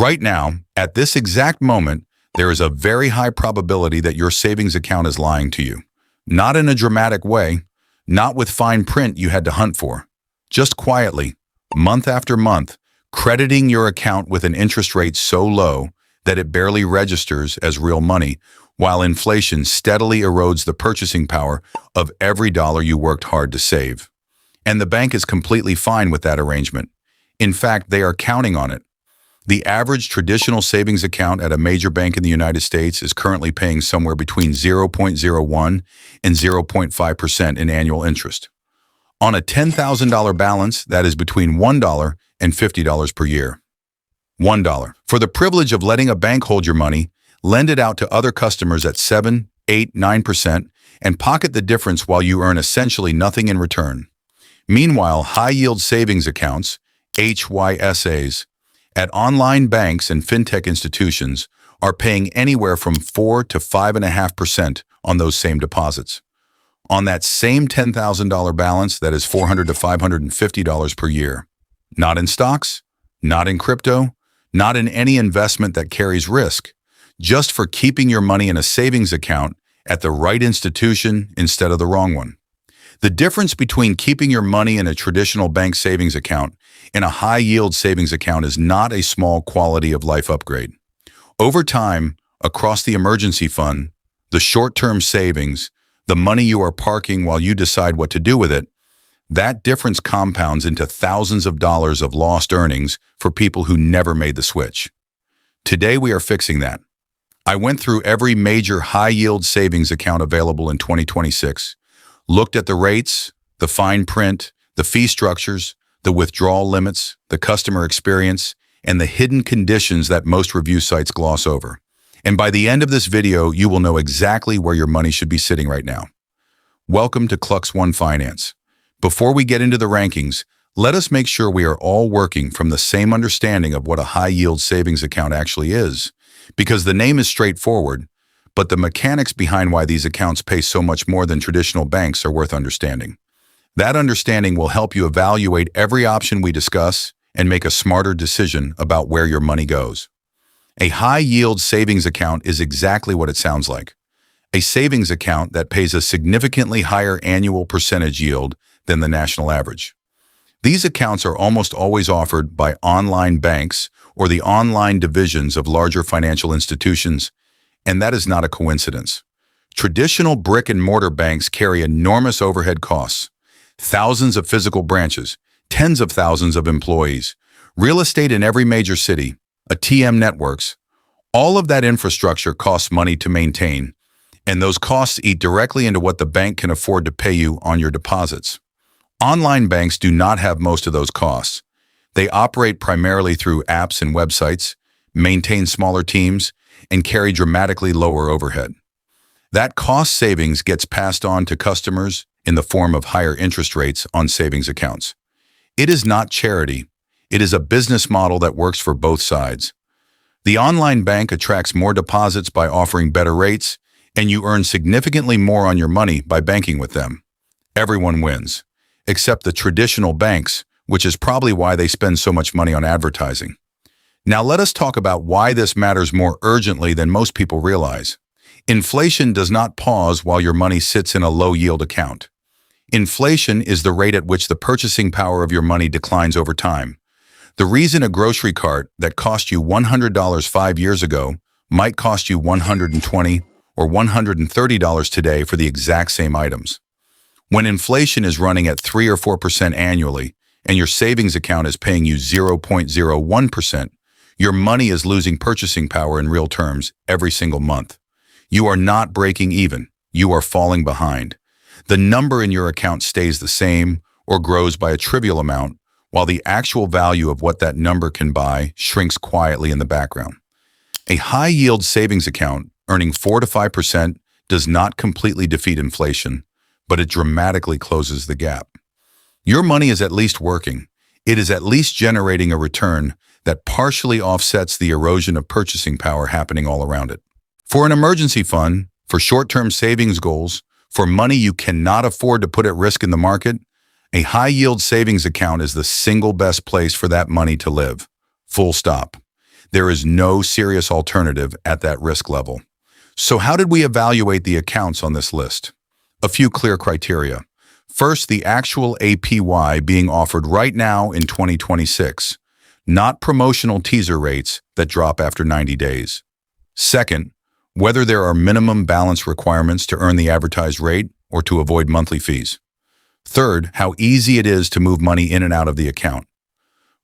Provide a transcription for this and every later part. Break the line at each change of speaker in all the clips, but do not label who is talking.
Right now, at this exact moment, there is a very high probability that your savings account is lying to you. Not in a dramatic way, not with fine print you had to hunt for. Just quietly, month after month, crediting your account with an interest rate so low that it barely registers as real money, while inflation steadily erodes the purchasing power of every dollar you worked hard to save. And the bank is completely fine with that arrangement. In fact, they are counting on it. The average traditional savings account at a major bank in the United States is currently paying somewhere between 0.01 and 0.5% in annual interest. On a $10,000 balance, that is between $1 and $50 per year. $1. For the privilege of letting a bank hold your money, lend it out to other customers at 7, 8, 9%, and pocket the difference while you earn essentially nothing in return. Meanwhile, high-yield savings accounts, HYSAs, at online banks and fintech institutions are paying anywhere from 4 to 5.5% on those same deposits. On that same $10,000 balance, that is $400 to $550 per year. Not in stocks, not in crypto, not in any investment that carries risk, just for keeping your money in a savings account at the right institution instead of the wrong one. The difference between keeping your money in a traditional bank savings account and a high-yield savings account is not a small quality of life upgrade. Over time, across the emergency fund, the short-term savings, the money you are parking while you decide what to do with it, that difference compounds into thousands of dollars of lost earnings for people who never made the switch. Today, we are fixing that. I went through every major high-yield savings account available in 2026, looked at the rates, the fine print, the fee structures, the withdrawal limits, the customer experience, and the hidden conditions that most review sites gloss over. And by the end of this video, you will know exactly where your money should be sitting right now. Welcome to Klux One Finance. Before we get into the rankings, let us make sure we are all working from the same understanding of what a high-yield savings account actually is, because the name is straightforward, but the mechanics behind why these accounts pay so much more than traditional banks are worth understanding. That understanding will help you evaluate every option we discuss and make a smarter decision about where your money goes. A high-yield savings account is exactly what it sounds like. A savings account that pays a significantly higher annual percentage yield than the national average. These accounts are almost always offered by online banks or the online divisions of larger financial institutions, and that is not a coincidence. Traditional brick-and-mortar banks carry enormous overhead costs, thousands of physical branches, tens of thousands of employees, real estate in every major city, ATM networks. All of that infrastructure costs money to maintain, and those costs eat directly into what the bank can afford to pay you on your deposits. Online banks do not have most of those costs. They operate primarily through apps and websites, maintain smaller teams, and carry dramatically lower overhead. That cost savings gets passed on to customers in the form of higher interest rates on savings accounts. It is not charity. It is a business model that works for both sides. The online bank attracts more deposits by offering better rates, and you earn significantly more on your money by banking with them. Everyone wins, except the traditional banks, which is probably why they spend so much money on advertising. Now let us talk about why this matters more urgently than most people realize. Inflation does not pause while your money sits in a low-yield account. Inflation is the rate at which the purchasing power of your money declines over time. The reason a grocery cart that cost you $100 5 years ago might cost you $120 or $130 today for the exact same items. When inflation is running at 3 or 4% annually and your savings account is paying you 0.01%, your money is losing purchasing power in real terms every single month. You are not breaking even. You are falling behind. The number in your account stays the same or grows by a trivial amount, while the actual value of what that number can buy shrinks quietly in the background. A high-yield savings account earning 4 to 5% does not completely defeat inflation, but it dramatically closes the gap. Your money is at least working. It is at least generating a return that partially offsets the erosion of purchasing power happening all around it. For an emergency fund, for short-term savings goals, for money you cannot afford to put at risk in the market, a high-yield savings account is the single best place for that money to live. Full stop. There is no serious alternative at that risk level. So how did we evaluate the accounts on this list? A few clear criteria. First, the actual APY being offered right now in 2026, not promotional teaser rates that drop after 90 days. Second, whether there are minimum balance requirements to earn the advertised rate or to avoid monthly fees. Third, how easy it is to move money in and out of the account.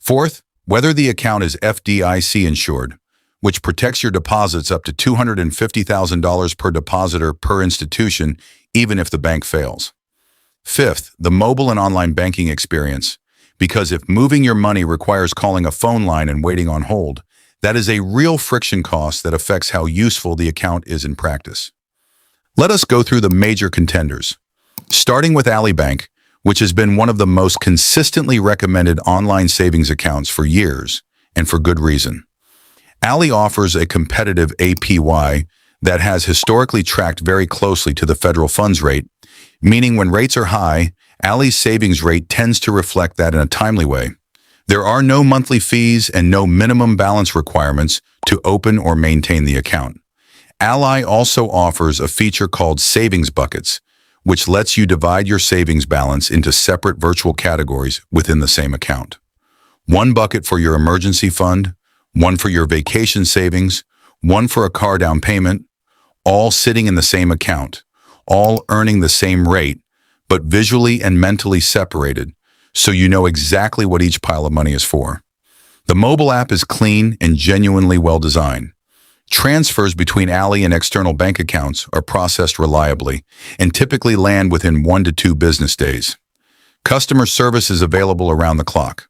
Fourth, whether the account is FDIC insured, which protects your deposits up to $250,000 per depositor per institution, even if the bank fails. Fifth, the mobile and online banking experience, because if moving your money requires calling a phone line and waiting on hold, that is a real friction cost that affects how useful the account is in practice. Let us go through the major contenders, starting with Ally Bank, which has been one of the most consistently recommended online savings accounts for years, and for good reason. Ally offers a competitive APY that has historically tracked very closely to the federal funds rate, meaning when rates are high, Ally's savings rate tends to reflect that in a timely way. There are no monthly fees and no minimum balance requirements to open or maintain the account. Ally also offers a feature called Savings Buckets, which lets you divide your savings balance into separate virtual categories within the same account. One bucket for your emergency fund, one for your vacation savings, one for a car down payment, all sitting in the same account, all earning the same rate, but visually and mentally separated, so you know exactly what each pile of money is for. The mobile app is clean and genuinely well-designed. Transfers between Ally and external bank accounts are processed reliably and typically land within 1 to 2 business days. Customer service is available around the clock.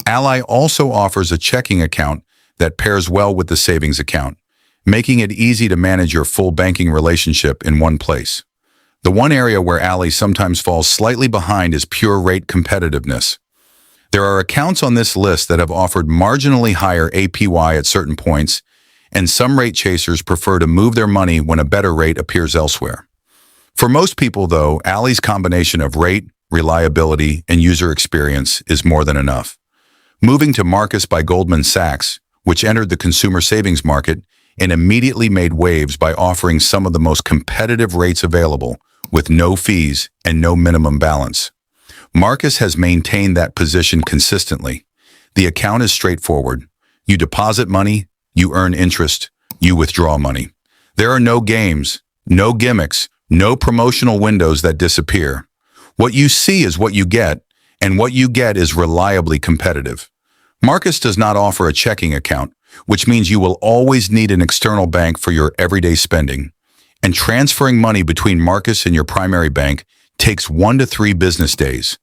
Ally also offers a checking account that pairs well with the savings account, making it easy to manage your full banking relationship in one place. The one area where Ally sometimes falls slightly behind is pure rate competitiveness. There are accounts on this list that have offered marginally higher APY at certain points, and some rate chasers prefer to move their money when a better rate appears elsewhere. For most people, though, Ally's combination of rate, reliability, and user experience is more than enough. Moving to Marcus by Goldman Sachs, which entered the consumer savings market and immediately made waves by offering some of the most competitive rates available with no fees and no minimum balance. Marcus has maintained that position consistently. The account is straightforward. You deposit money, you earn interest, you withdraw money. There are no games, no gimmicks, no promotional windows that disappear. What you see is what you get, and what you get is reliably competitive. Marcus does not offer a checking account, which means you will always need an external bank for your everyday spending. And transferring money between Marcus and your primary bank takes 1 to 3 business days,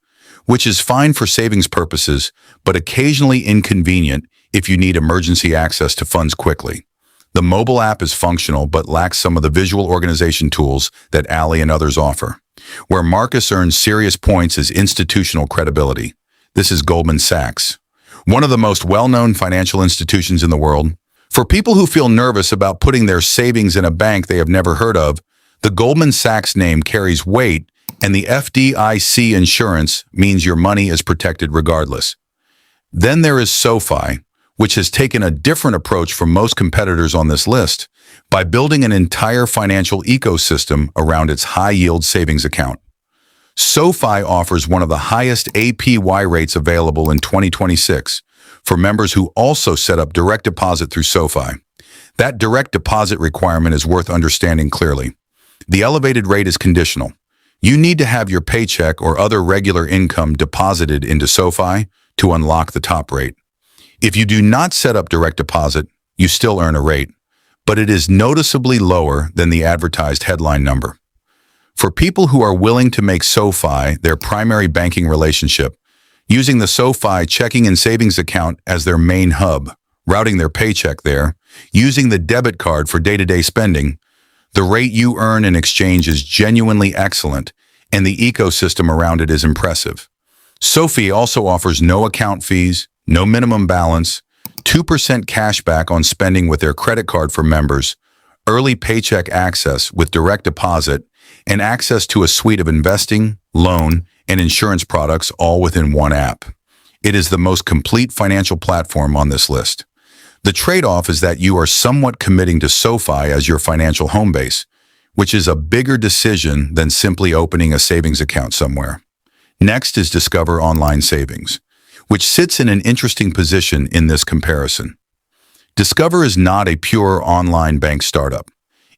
which is fine for savings purposes, but occasionally inconvenient if you need emergency access to funds quickly. The mobile app is functional but lacks some of the visual organization tools that Ally and others offer. Where Marcus earns serious points is institutional credibility. This is Goldman Sachs, one of the most well-known financial institutions in the world. For people who feel nervous about putting their savings in a bank they have never heard of, the Goldman Sachs name carries weight, and the FDIC insurance means your money is protected regardless. Then there is SoFi, which has taken a different approach from most competitors on this list by building an entire financial ecosystem around its high-yield savings account. SoFi offers one of the highest APY rates available in 2026 for members who also set up direct deposit through SoFi. That direct deposit requirement is worth understanding clearly. The elevated rate is conditional. You need to have your paycheck or other regular income deposited into SoFi to unlock the top rate. If you do not set up direct deposit, you still earn a rate, but it is noticeably lower than the advertised headline number. For people who are willing to make SoFi their primary banking relationship, using the SoFi checking and savings account as their main hub, routing their paycheck there, using the debit card for day-to-day spending, the rate you earn in exchange is genuinely excellent, and the ecosystem around it is impressive. SoFi also offers no account fees, no minimum balance, 2% cash back on spending with their credit card for members, early paycheck access with direct deposit, and access to a suite of investing, loan, and insurance products all within one app. It is the most complete financial platform on this list. The trade-off is that you are somewhat committing to SoFi as your financial home base, which is a bigger decision than simply opening a savings account somewhere. Next is Discover Online Savings, which sits in an interesting position in this comparison. Discover is not a pure online bank startup.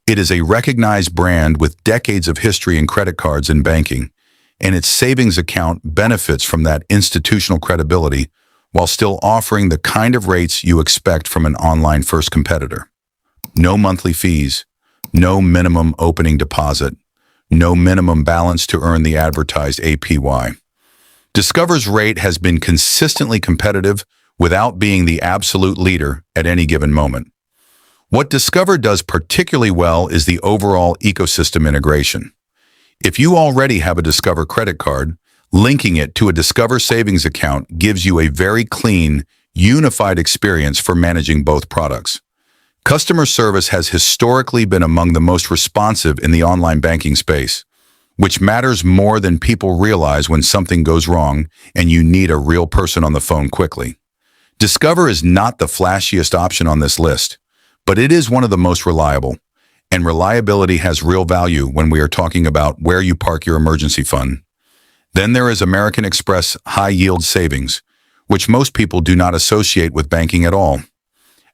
It is a recognized brand with decades of history in credit cards and banking, and its savings account benefits from that institutional credibility while still offering the kind of rates you expect from an online-first competitor. No monthly fees, no minimum opening deposit, no minimum balance to earn the advertised APY. Discover's rate has been consistently competitive without being the absolute leader at any given moment. What Discover does particularly well is the overall ecosystem integration. If you already have a Discover credit card, linking it to a Discover savings account gives you a very clean, unified experience for managing both products. Customer service has historically been among the most responsive in the online banking space, which matters more than people realize when something goes wrong and you need a real person on the phone quickly. Discover is not the flashiest option on this list, but it is one of the most reliable, and reliability has real value when we are talking about where you park your emergency fund. Then there is American Express High Yield Savings, which most people do not associate with banking at all.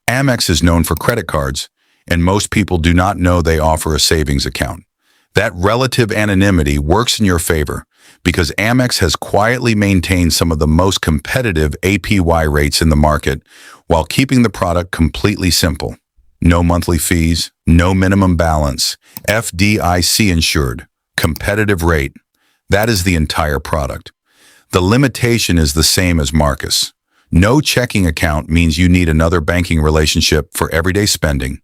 Amex is known for credit cards, and most people do not know they offer a savings account. That relative anonymity works in your favor because Amex has quietly maintained some of the most competitive APY rates in the market while keeping the product completely simple. No monthly fees, no minimum balance, FDIC insured, competitive rate. That is the entire product. The limitation is the same as Marcus. No checking account means you need another banking relationship for everyday spending,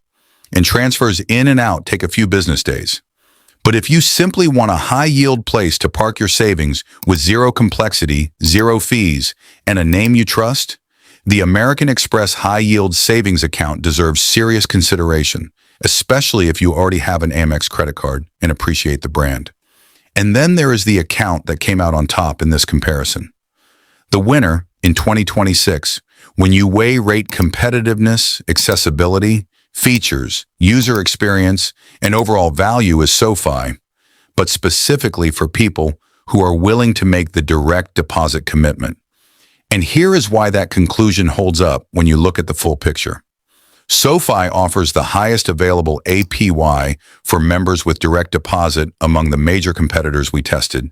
and transfers in and out take a few business days. But if you simply want a high-yield place to park your savings with zero complexity, zero fees, and a name you trust, the American Express High Yield Savings account deserves serious consideration, especially if you already have an Amex credit card and appreciate the brand. And then there is the account that came out on top in this comparison. The winner in 2026, when you weigh rate competitiveness, accessibility, features, user experience, and overall value is SoFi, but specifically for people who are willing to make the direct deposit commitment. And here is why that conclusion holds up when you look at the full picture. SoFi offers the highest available APY for members with direct deposit among the major competitors we tested,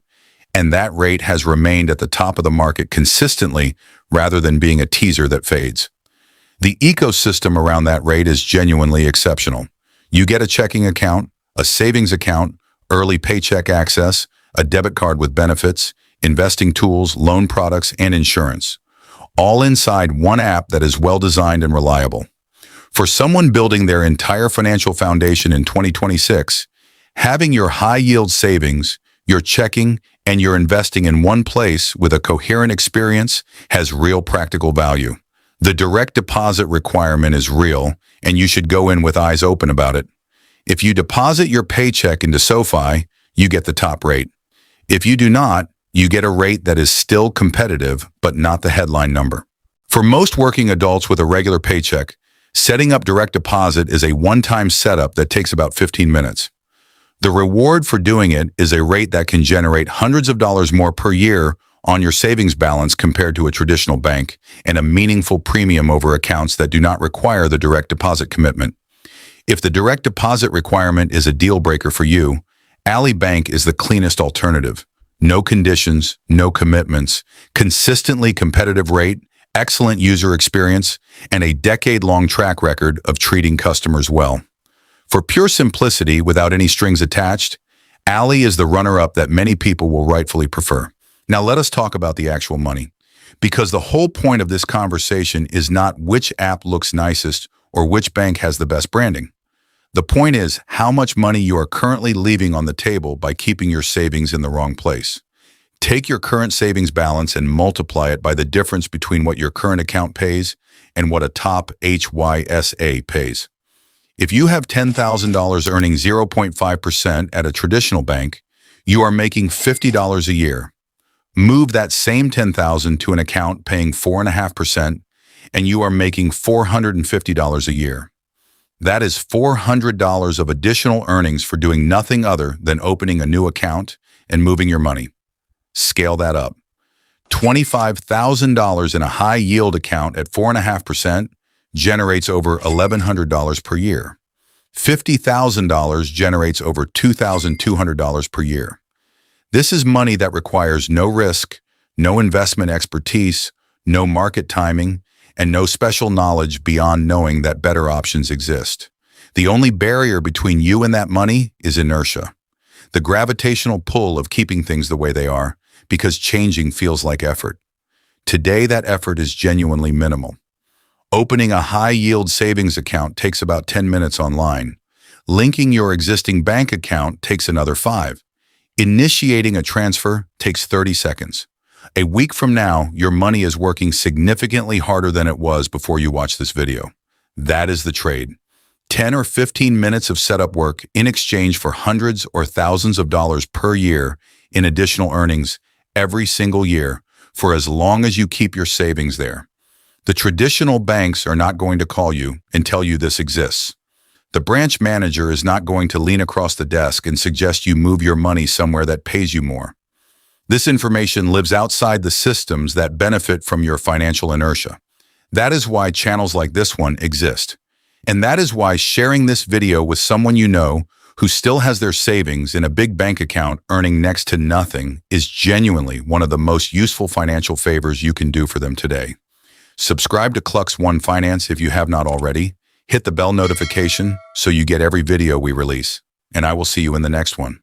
and that rate has remained at the top of the market consistently rather than being a teaser that fades. The ecosystem around that rate is genuinely exceptional. You get a checking account, a savings account, early paycheck access, a debit card with benefits, investing tools, loan products, and insurance, all inside one app that is well-designed and reliable. For someone building their entire financial foundation in 2026, having your high-yield savings, your checking, and your investing in one place with a coherent experience has real practical value. The direct deposit requirement is real, and you should go in with eyes open about it. If you deposit your paycheck into SoFi, you get the top rate. If you do not, you get a rate that is still competitive, but not the headline number. For most working adults with a regular paycheck, setting up direct deposit is a one-time setup that takes about 15 minutes. The reward for doing it is a rate that can generate hundreds of dollars more per year on your savings balance compared to a traditional bank, and a meaningful premium over accounts that do not require the direct deposit commitment. If the direct deposit requirement is a deal breaker for you, Ally Bank is the cleanest alternative. No conditions, no commitments, consistently competitive rate, excellent user experience, and a decade-long track record of treating customers well. For pure simplicity without any strings attached, Ally is the runner-up that many people will rightfully prefer. Now let us talk about the actual money, because the whole point of this conversation is not which app looks nicest or which bank has the best branding. The point is how much money you are currently leaving on the table by keeping your savings in the wrong place. Take your current savings balance and multiply it by the difference between what your current account pays and what a top HYSA pays. If you have $10,000 earning 0.5% at a traditional bank, you are making $50 a year. Move that same $10,000 to an account paying 4.5%, and you are making $450 a year. That is $400 of additional earnings for doing nothing other than opening a new account and moving your money. Scale that up. $25,000 in a high-yield account at 4.5% generates over $1,100 per year. $50,000 generates over $2,200 per year. This is money that requires no risk, no investment expertise, no market timing, and no special knowledge beyond knowing that better options exist. The only barrier between you and that money is inertia, the gravitational pull of keeping things the way they are, because changing feels like effort. Today, that effort is genuinely minimal. Opening a high-yield savings account takes about 10 minutes online. Linking your existing bank account takes another 5. Initiating a transfer takes 30 seconds. A week from now, your money is working significantly harder than it was before you watched this video. That is the trade. 10 or 15 minutes of setup work in exchange for hundreds or thousands of dollars per year in additional earnings every single year for as long as you keep your savings there. The traditional banks are not going to call you and tell you this exists. The branch manager is not going to lean across the desk and suggest you move your money somewhere that pays you more. This information lives outside the systems that benefit from your financial inertia. That is why channels like this one exist. And that is why sharing this video with someone you know who still has their savings in a big bank account earning next to nothing is genuinely one of the most useful financial favors you can do for them today. Subscribe to Clux One Finance if you have not already. Hit the bell notification so you get every video we release. And I will see you in the next one.